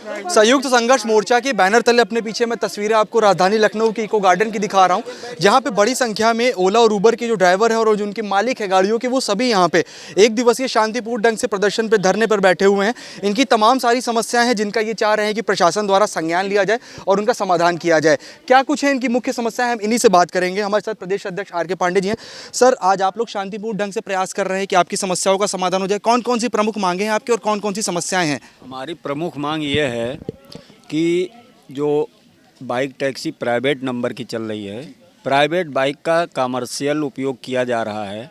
संयुक्त संघर्ष मोर्चा के बैनर तले अपने पीछे मैं तस्वीरें आपको राजधानी लखनऊ के इको गार्डन की दिखा रहा हूं, जहां पे बड़ी संख्या में ओला और उबर के जो ड्राइवर हैं और जो उनके मालिक हैं गाड़ियों के, वो सभी यहां पे एक दिवसीय शांतिपूर्ण ढंग से प्रदर्शन पे धरने पर बैठे हुए हैं। इनकी तमाम सारी समस्याएं हैं जिनका ये चाह रहे हैं कि प्रशासन द्वारा संज्ञान लिया जाए और उनका समाधान किया जाए। क्या कुछ है इनकी मुख्य समस्याएं, हम इन्हीं से बात करेंगे। हमारे साथ प्रदेश अध्यक्ष R.K. पांडे जी हैं। सर, आज आप लोग शांतिपूर्ण ढंग से प्रयास कर रहे हैं कि आपकी समस्याओं का समाधान हो जाए। कौन कौन सी प्रमुख मांगे हैं आपकी और कौन कौन सी समस्याएं हैं? हमारी प्रमुख मांग ये है कि जो बाइक टैक्सी प्राइवेट नंबर की चल रही है, प्राइवेट बाइक का कमर्शियल उपयोग किया जा रहा है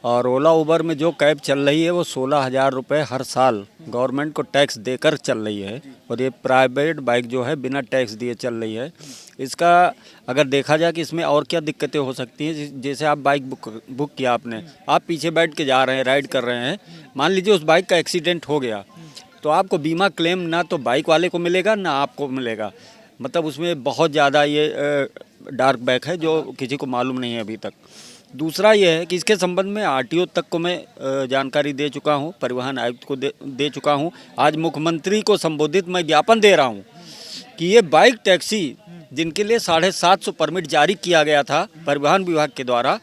और ओला उबर में जो कैब चल रही है वो 16,000 रुपये हर साल गवर्नमेंट को टैक्स देकर चल रही है और ये प्राइवेट बाइक जो है बिना टैक्स दिए चल रही है। इसका अगर देखा जाए कि इसमें और क्या दिक्कतें हो सकती हैं, जैसे आप बाइक बुक किया आपने, आप पीछे बैठ के जा रहे हैं, राइड कर रहे हैं, मान लीजिए उस बाइक का एक्सीडेंट हो गया तो आपको बीमा क्लेम ना तो बाइक वाले को मिलेगा ना आपको मिलेगा। मतलब उसमें बहुत ज़्यादा ये डार्क बैक है जो किसी को मालूम नहीं है अभी तक। दूसरा ये है कि इसके संबंध में आरटीओ तक को मैं जानकारी दे चुका हूँ, परिवहन आयुक्त को दे चुका हूँ। आज मुख्यमंत्री को संबोधित मैं ज्ञापन दे रहा हूँ कि ये बाइक टैक्सी जिनके लिए 750 परमिट जारी किया गया था परिवहन विभाग के द्वारा,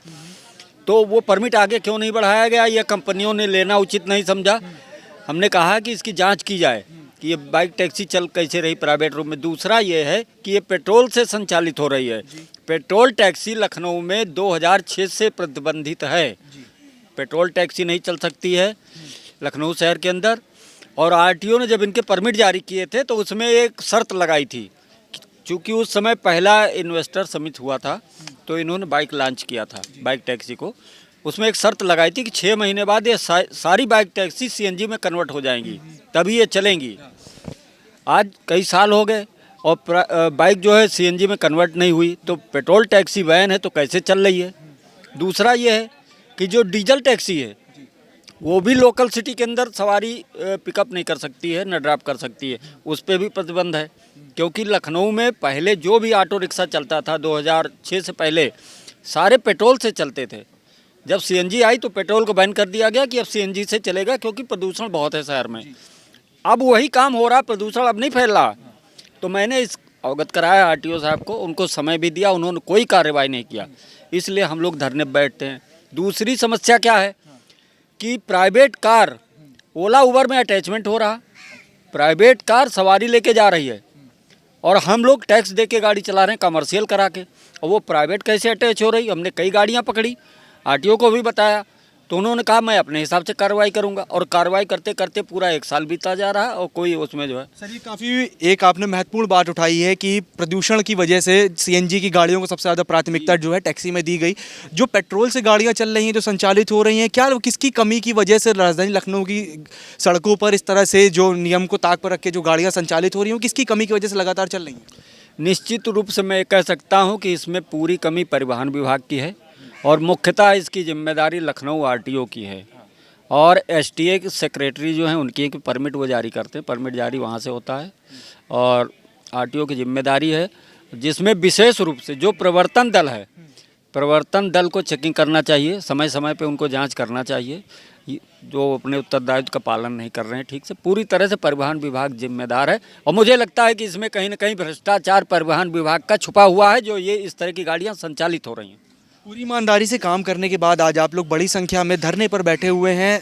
तो वो परमिट आगे क्यों नहीं बढ़ाया गया? यह कंपनियों ने लेना उचित नहीं समझा। हमने कहा कि इसकी जांच की जाए कि ये बाइक टैक्सी चल कैसे रही प्राइवेट रूप में। दूसरा ये है कि ये पेट्रोल से संचालित हो रही है। पेट्रोल टैक्सी लखनऊ में 2006 से प्रतिबंधित है। पेट्रोल टैक्सी नहीं चल सकती है लखनऊ शहर के अंदर। और आरटीओ ने जब इनके परमिट जारी किए थे तो उसमें एक शर्त लगाई थी, क्योंकि उस समय पहला इन्वेस्टर समिट हुआ था तो इन्होंने बाइक लॉन्च किया था बाइक टैक्सी को। उसमें एक शर्त लगाई थी कि 6 महीने बाद ये सारी बाइक टैक्सी सीएनजी में कन्वर्ट हो जाएंगी, तभी ये चलेंगी। आज कई साल हो गए और बाइक जो है सीएनजी में कन्वर्ट नहीं हुई, तो पेट्रोल टैक्सी वैन है तो कैसे चल रही है? दूसरा ये है कि जो डीजल टैक्सी है वो भी लोकल सिटी के अंदर सवारी पिकअप नहीं कर सकती है, न ड्रॉप कर सकती है, उस पर भी प्रतिबंध है। क्योंकि लखनऊ में पहले जो भी ऑटो रिक्शा चलता था 2006 से पहले सारे पेट्रोल से चलते थे। जब सीएनजी आई तो पेट्रोल को बैन कर दिया गया कि अब सीएनजी से चलेगा, क्योंकि प्रदूषण बहुत है शहर में। अब वही काम हो रहा, प्रदूषण अब नहीं फैल रहा। तो मैंने इस अवगत कराया आरटीओ साहब को, उनको समय भी दिया, उन्होंने कोई कार्रवाई नहीं किया, इसलिए हम लोग धरने पर बैठते हैं। दूसरी समस्या क्या है कि प्राइवेट कार ओला उबर में अटैचमेंट हो रहा, प्राइवेट कार सवारी लेके जा रही है और हम लोग टैक्स दे के गाड़ी चला रहे हैं कमर्शियल करा के, और वो प्राइवेट कैसे अटैच हो रही? हमने कई गाड़ियाँ पकड़ी, आरटीओ को भी बताया, तो उन्होंने कहा मैं अपने हिसाब से कार्रवाई करूंगा। और कार्रवाई करते करते पूरा 1 साल बीता जा रहा है और कोई उसमें जो है। सर, ये काफ़ी एक आपने महत्वपूर्ण बात उठाई है कि प्रदूषण की वजह से सीएनजी की गाड़ियों को सबसे ज़्यादा प्राथमिकता जो है टैक्सी में दी गई। जो पेट्रोल से गाड़ियाँ चल रही हैं, जो संचालित हो रही हैं, क्या किसकी कमी की वजह से राजधानी लखनऊ की सड़कों पर इस तरह से जो नियम को ताक पर रख के जो गाड़ियाँ संचालित हो रही हैं, किसकी कमी की वजह से लगातार चल रही हैं? निश्चित रूप से मैं कह सकता हूँ कि इसमें पूरी कमी परिवहन विभाग की है और मुख्यतः इसकी जिम्मेदारी लखनऊ आरटीओ की है। और एसटीए के सेक्रेटरी जो हैं उनकी एक परमिट वो जारी करते हैं, परमिट जारी वहाँ से होता है और आरटीओ की जिम्मेदारी है, जिसमें विशेष रूप से जो प्रवर्तन दल है, प्रवर्तन दल को चेकिंग करना चाहिए, समय समय पे उनको जांच करना चाहिए जो अपने उत्तरदायित्व का पालन नहीं कर रहे हैं ठीक से। पूरी तरह से परिवहन विभाग जिम्मेदार है और मुझे लगता है कि इसमें कहीं ना कहीं भ्रष्टाचार परिवहन विभाग का छुपा हुआ है, जो ये इस तरह की गाड़ियाँ संचालित हो रही हैं। पूरी ईमानदारी से काम करने के बाद आज आप लोग बड़ी संख्या में धरने पर बैठे हुए हैं।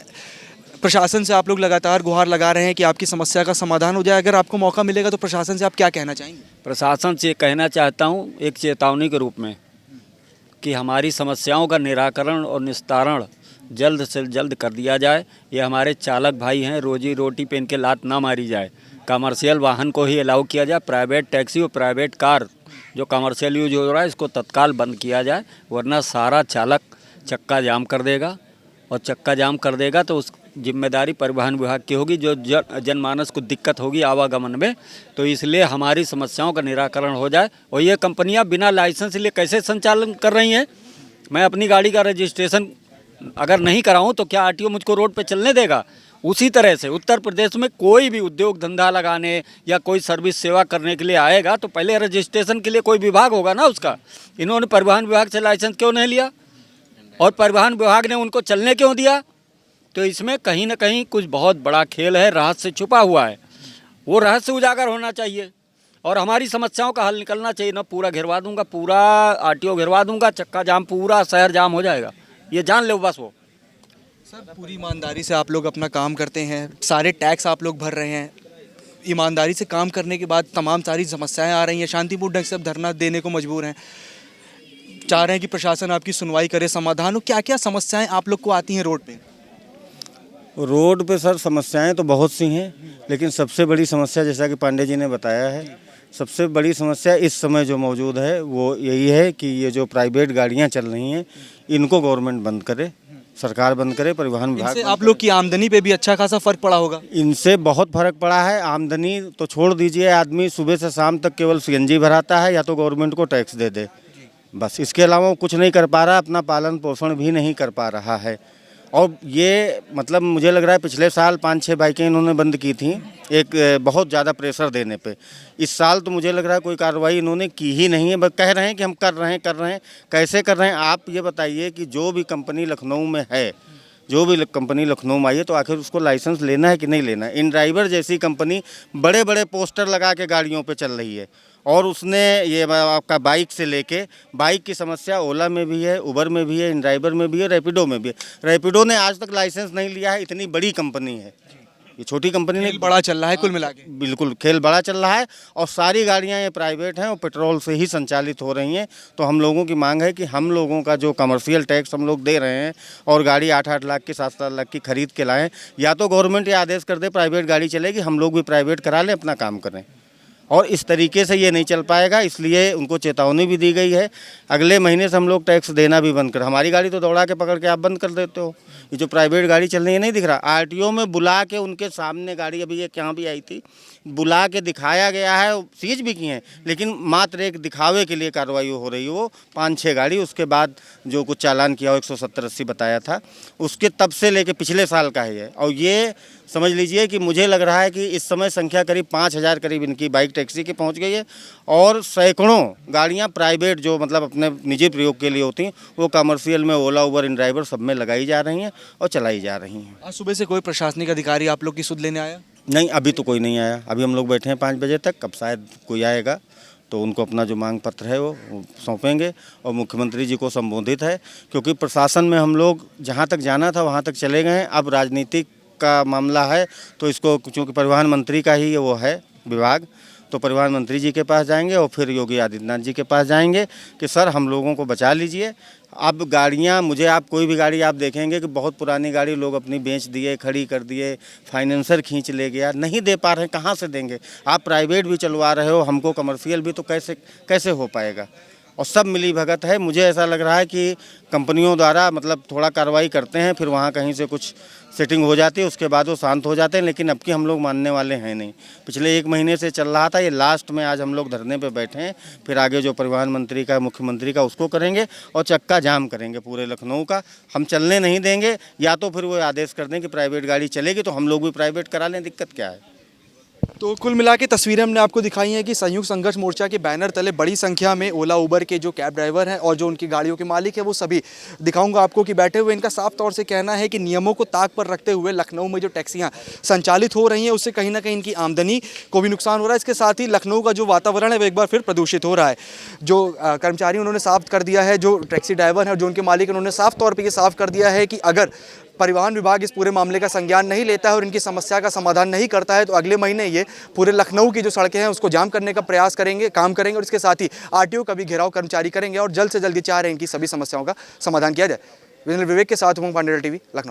प्रशासन से आप लोग लगातार गुहार लगा रहे हैं कि आपकी समस्या का समाधान हो जाए। अगर आपको मौका मिलेगा तो प्रशासन से आप क्या कहना चाहेंगे? प्रशासन से कहना चाहता हूँ एक चेतावनी के रूप में कि हमारी समस्याओं का निराकरण और निस्तारण जल्द से जल्द कर दिया जाए। ये हमारे चालक भाई हैं, रोजी रोटी पे इनके लात ना मारी जाए। कमर्शियल वाहन को ही अलाउ किया जाए, प्राइवेट टैक्सी और प्राइवेट कार जो कमर्शियल यूज हो रहा है इसको तत्काल बंद किया जाए, वरना सारा चालक चक्का जाम कर देगा और चक्का जाम कर देगा तो उस जिम्मेदारी परिवहन विभाग की होगी, जो जनमानस को दिक्कत होगी आवागमन में। तो इसलिए हमारी समस्याओं का निराकरण हो जाए। और ये कंपनियां बिना लाइसेंस लिए कैसे संचालन कर रही हैं? मैं अपनी गाड़ी का रजिस्ट्रेशन अगर नहीं कराऊं तो क्या आरटीओ मुझको रोड पे चलने देगा? उसी तरह से उत्तर प्रदेश में कोई भी उद्योग धंधा लगाने या कोई सर्विस सेवा करने के लिए आएगा तो पहले रजिस्ट्रेशन के लिए कोई विभाग होगा ना उसका। इन्होंने परिवहन विभाग से लाइसेंस क्यों नहीं लिया और परिवहन विभाग ने उनको चलने क्यों दिया? तो इसमें कहीं ना कहीं कुछ बहुत बड़ा खेल है, रहस्य छुपा हुआ है। वो रहस्य उजागर होना चाहिए और हमारी समस्याओं का हल निकलना चाहिए। ना पूरा घिरवा दूंगा, पूरा आरटीओ घिरवा दूंगा, चक्का जाम, पूरा शहर जाम हो जाएगा, ये जान लो बस। वो सर पूरी ईमानदारी से आप लोग अपना काम करते हैं, सारे टैक्स आप लोग भर रहे हैं, ईमानदारी से काम करने के बाद तमाम सारी समस्याएं आ रही हैं, शांतिपूर्ण ढंग से अब धरना देने को मजबूर हैं, चाह रहे हैं कि प्रशासन आपकी सुनवाई करे, समाधान हो। क्या क्या समस्याएं आप लोग को आती हैं रोड पे? रोड पे सर समस्याएं तो बहुत सी हैं, लेकिन सबसे बड़ी समस्या जैसा कि पांडे जी ने बताया है, सबसे बड़ी समस्या इस समय जो मौजूद है वो यही है कि ये जो प्राइवेट गाड़ियां चल रही हैं इनको गवर्नमेंट बंद करे, सरकार बंद करे, परिवहन विभाग इनसे बंद आप लोग की आमदनी पे भी अच्छा खासा फर्क पड़ा होगा। इनसे बहुत फर्क पड़ा है। आमदनी तो छोड़ दीजिए, आदमी सुबह से शाम तक केवल सीएनजी भराता है या तो गवर्नमेंट को टैक्स दे दे, बस। इसके अलावा वो कुछ नहीं कर पा रहा, अपना पालन पोषण भी नहीं कर पा रहा है। और ये मतलब मुझे लग रहा है पिछले साल 5-6 बाइकें इन्होंने बंद की थी एक बहुत ज़्यादा प्रेशर देने पे। इस साल तो मुझे लग रहा है कोई कार्रवाई इन्होंने की ही नहीं है, बस कह रहे हैं कि हम कर रहे हैं। कैसे कर रहे हैं आप ये बताइए कि जो भी कंपनी लखनऊ में है, जो भी कंपनी लखनऊ में आई है तो आखिर उसको लाइसेंस लेना है कि नहीं लेना है। इन ड्राइवर जैसी कंपनी बड़े बड़े पोस्टर लगा के गाड़ियों पे चल रही है और उसने ये आपका बाइक से लेके, बाइक की समस्या ओला में भी है, उबर में भी है, इन ड्राइवर में भी है, रैपिडो में भी है। रैपिडो ने आज तक लाइसेंस नहीं लिया है, इतनी बड़ी कंपनी है, ये छोटी कंपनी नहीं। बड़ा चल रहा है कुल मिला के। बिल्कुल खेल बड़ा चल रहा है और सारी गाड़ियां ये प्राइवेट हैं और पेट्रोल से ही संचालित हो रही हैं। तो हम लोगों की मांग है कि हम लोगों का जो कमर्शियल टैक्स हम लोग दे रहे हैं और गाड़ी 8-8 लाख की 7-7 लाख की खरीद के लाएं, या तो गवर्नमेंट ये आदेश कर दे प्राइवेट गाड़ी चलेगी, हम लोग भी प्राइवेट करा लें, अपना काम करें। और इस तरीके से ये नहीं चल पाएगा, इसलिए उनको चेतावनी भी दी गई है। अगले महीने से हम लोग टैक्स देना भी बंद कर, हमारी गाड़ी तो दौड़ा के पकड़ के आप बंद कर देते हो। ये जो प्राइवेट गाड़ी चल रही है नहीं दिख रहा, आरटीओ में बुला के उनके सामने गाड़ी, अभी ये यहाँ भी आई थी, बुला के दिखाया गया है, सीज भी किए हैं, लेकिन मात्र एक दिखावे के लिए कार्रवाई हो रही है। वो 5-6 गाड़ी, उसके बाद जो कुछ चालान किया हो 170-80 बताया था, उसके तब से लेके पिछले साल का है। और ये समझ लीजिए कि मुझे लग रहा है कि इस समय संख्या करीब 5000 करीब इनकी बाइक टैक्सी की पहुंच गई है और सैकड़ों गाड़ियां प्राइवेट जो मतलब अपने निजी प्रयोग के लिए होती हैं वो कमर्शियल में ओला, उबर, इन ड्राइवर सब में लगाई जा रही हैं और चलाई जा रही हैं। आज सुबह से कोई प्रशासनिक अधिकारी आप लोग की सुध लेने आया? नहीं, अभी तो कोई नहीं आया। अभी हम लोग बैठे हैं 5 बजे तक, अब शायद कोई आएगा तो उनको अपना जो मांग पत्र है वो सौंपेंगे और मुख्यमंत्री जी को संबोधित है, क्योंकि प्रशासन में हम लोग जहाँ तक जाना था वहाँ तक चले गए हैं। अब राजनीतिक का मामला है तो इसको, चूँकि परिवहन मंत्री का ही वो है विभाग, तो परिवहन मंत्री जी के पास जाएंगे और फिर योगी आदित्यनाथ जी के पास जाएंगे कि सर हम लोगों को बचा लीजिए। अब गाड़ियां, मुझे आप कोई भी गाड़ी आप देखेंगे कि बहुत पुरानी गाड़ी लोग अपनी बेच दिए, खड़ी कर दिए, फाइनेंसर खींच ले गया, नहीं दे पा रहे हैं, कहाँ से देंगे? आप प्राइवेट भी चलवा रहे हो, हमको कमर्शियल भी, तो कैसे हो पाएगा? और सब मिली भगत है। मुझे ऐसा लग रहा है कि कंपनियों द्वारा मतलब थोड़ा कार्रवाई करते हैं, फिर वहाँ कहीं से कुछ सेटिंग हो जाती है, उसके बाद वो शांत हो जाते हैं, लेकिन अब की हम लोग मानने वाले हैं नहीं। पिछले 1 महीने से चल रहा था, ये लास्ट में आज हम लोग धरने पे बैठे हैं। फिर आगे जो परिवहन मंत्री का, मुख्यमंत्री का, उसको करेंगे और चक्का जाम करेंगे पूरे लखनऊ का। हम चलने नहीं देंगे, या तो फिर वो आदेश कर दें कि प्राइवेट गाड़ी चलेगी तो हम लोग भी प्राइवेट करा लें, दिक्कत क्या है? तो कुल मिला के तस्वीरें हमने आपको दिखाई हैं कि संयुक्त संघर्ष मोर्चा के बैनर तले बड़ी संख्या में ओला, उबर के जो कैब ड्राइवर हैं और जो उनकी गाड़ियों के मालिक हैं वो सभी दिखाऊंगा आपको कि बैठे हुए। इनका साफ तौर से कहना है कि नियमों को ताक पर रखते हुए लखनऊ में जो टैक्सियां संचालित हो रही हैं उससे कहीं ना कहीं इनकी आमदनी को भी नुकसान हो रहा है। इसके साथ ही लखनऊ का जो वातावरण है वो एक बार फिर प्रदूषित हो रहा है। जो कर्मचारी उन्होंने साफ कर दिया है, जो टैक्सी ड्राइवर हैं, जो उनके मालिक, उन्होंने साफ तौर पर ये साफ कर दिया है कि अगर परिवहन विभाग इस पूरे मामले का संज्ञान नहीं लेता है और इनकी समस्या का समाधान नहीं करता है तो अगले महीने ये पूरे लखनऊ की जो सड़कें हैं उसको जाम करने का प्रयास करेंगे, काम करेंगे और इसके साथ ही आरटीओ का भी घेराव कर्मचारी करेंगे और जल्द से जल्द चाह रहे हैं इनकी सभी समस्याओं का समाधान किया जाए। विवेक के साथ उमंग पांडेय, टीवी, लखनऊ।